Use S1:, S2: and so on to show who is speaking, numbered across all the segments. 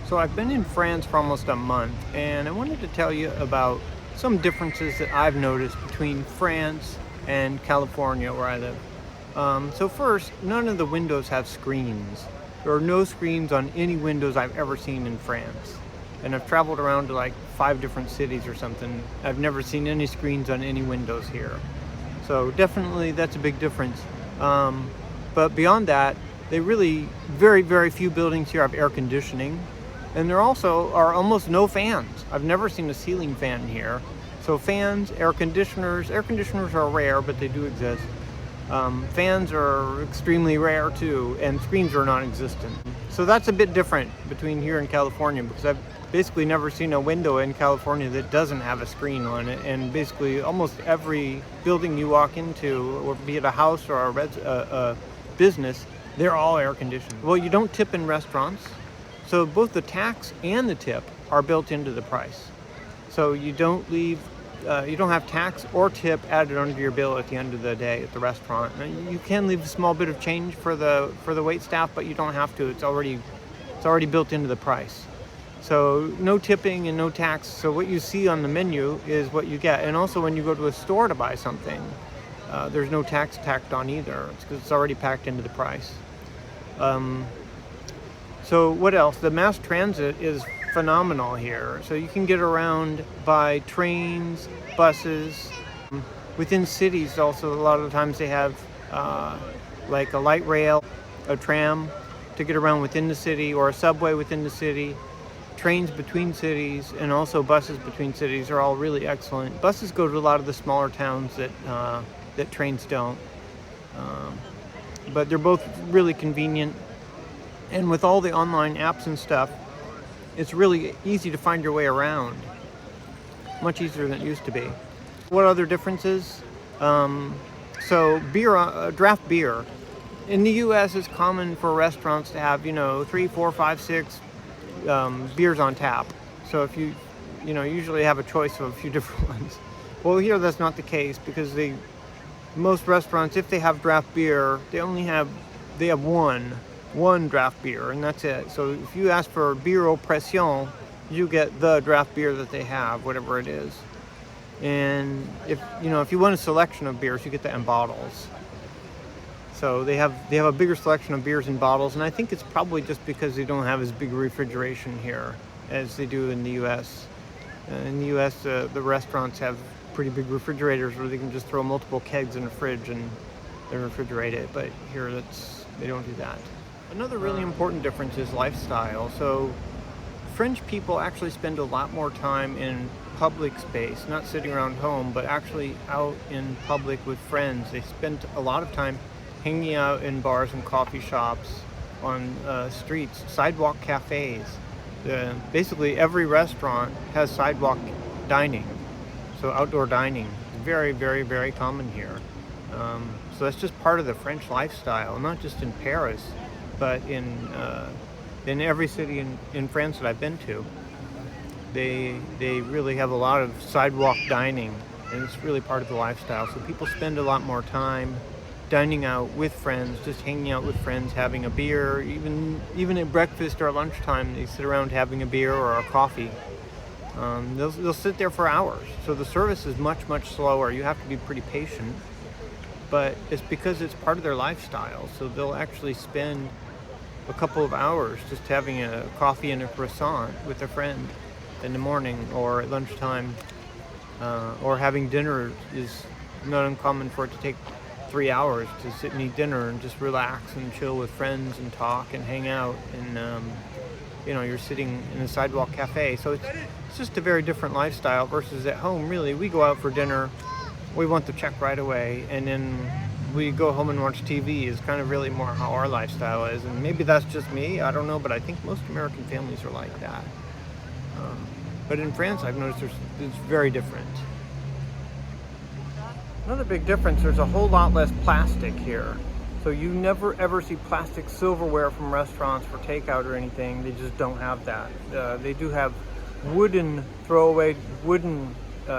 S1: So I've been in France for almost a month, and I wanted to tell you about some differences that I've noticed between France and California, where I live. So first, none of the windows have screens. There are no screens on any windows I've ever seen in France. And I've traveled around to like 5 different cities or something. I've never seen any screens on any windows here. So definitely that's a big difference. But beyond that, very few buildings here have air conditioning. And there also are almost no fans. I've never seen a ceiling fan here. So fans, air conditioners are rare, but they do exist. Fans are extremely rare too, and screens are non-existent. So that's a bit different between here and California, because I've basically never seen a window in California that doesn't have a screen on it, and basically almost every building you walk into, or be it a house or a business, they're all air conditioned. Well, you don't tip in restaurants, so both the tax and the tip are built into the price. So you don't have tax or tip added onto your bill at the end of the day at the restaurant. You can leave a small bit of change for the wait staff, but you don't have to. It's already built into the price. So no tipping and no tax. So what you see on the menu is what you get. And also when you go to a store to buy something, there's no tax tacked on either. It's because it's already packed into the price. So what else? The mass transit is phenomenal here. So you can get around by trains, buses. Within cities also, a lot of the times they have like a light rail, a tram to get around within the city, or a subway within the city. Trains between cities, and also buses between cities are all really excellent. Buses go to a lot of the smaller towns that trains don't. But they're both really convenient. And with all the online apps and stuff, it's really easy to find your way around. Much easier than it used to be. What other differences? So beer, draft beer. In the U.S., it's common for restaurants to have, 3, 4, 5, 6 beers on tap. So if you usually have a choice of a few different ones. Well, here that's not the case, because most restaurants, if they have draft beer, they have one draft beer, and that's it. So if you ask for beer au pression, you get the draft beer that they have, whatever it is. And if you want a selection of beers, you get that in bottles. So they have a bigger selection of beers in bottles, and I think it's probably just because they don't have as big refrigeration here as they do in the U.S. In the U.S., the restaurants have pretty big refrigerators where they can just throw multiple kegs in a fridge and they refrigerate it. But here, they don't do that. Another really important difference is lifestyle. So French people actually spend a lot more time in public space, not sitting around home, but actually out in public with friends. They spend a lot of time hanging out in bars and coffee shops, on streets, sidewalk cafes. Basically every restaurant has sidewalk dining, so outdoor dining. Very, very, very common here. So that's just part of the French lifestyle, not just in Paris, but in every city in France that I've been to. They really have a lot of sidewalk dining, and it's really part of the lifestyle. So people spend a lot more time dining out with friends, just hanging out with friends, having a beer. Even at breakfast or lunchtime, they sit around having a beer or a coffee. They'll sit there for hours. So the service is much, much slower. You have to be pretty patient, but it's because it's part of their lifestyle. So they'll actually spend a couple of hours just having a coffee and a croissant with a friend in the morning or at lunchtime, or having dinner is not uncommon for it to take 3 hours to sit and eat dinner and just relax and chill with friends and talk and hang out. And you're sitting in a sidewalk cafe. So it's just a very different lifestyle versus at home. Really, we go out for dinner, we want the check right away, and then we go home and watch TV is kind of really more how our lifestyle is. And maybe that's just me, I don't know, but I think most American families are like that. But in France, I've noticed it's very different. Another big difference, there's a whole lot less plastic here. So you never ever see plastic silverware from restaurants for takeout or anything. They just don't have that. They do have throwaway wooden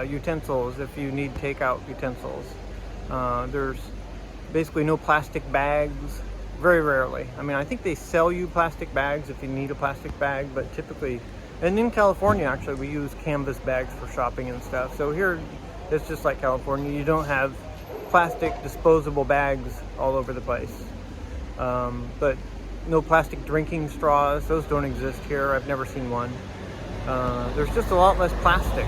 S1: utensils if you need takeout utensils. There's basically no plastic bags. Very rarely. I mean, I think they sell you plastic bags if you need a plastic bag, but typically, and in California actually, we use canvas bags for shopping and stuff. So here, it's just like California. You don't have plastic disposable bags all over the place. But no plastic drinking straws. Those don't exist here. I've never seen one. There's just a lot less plastic.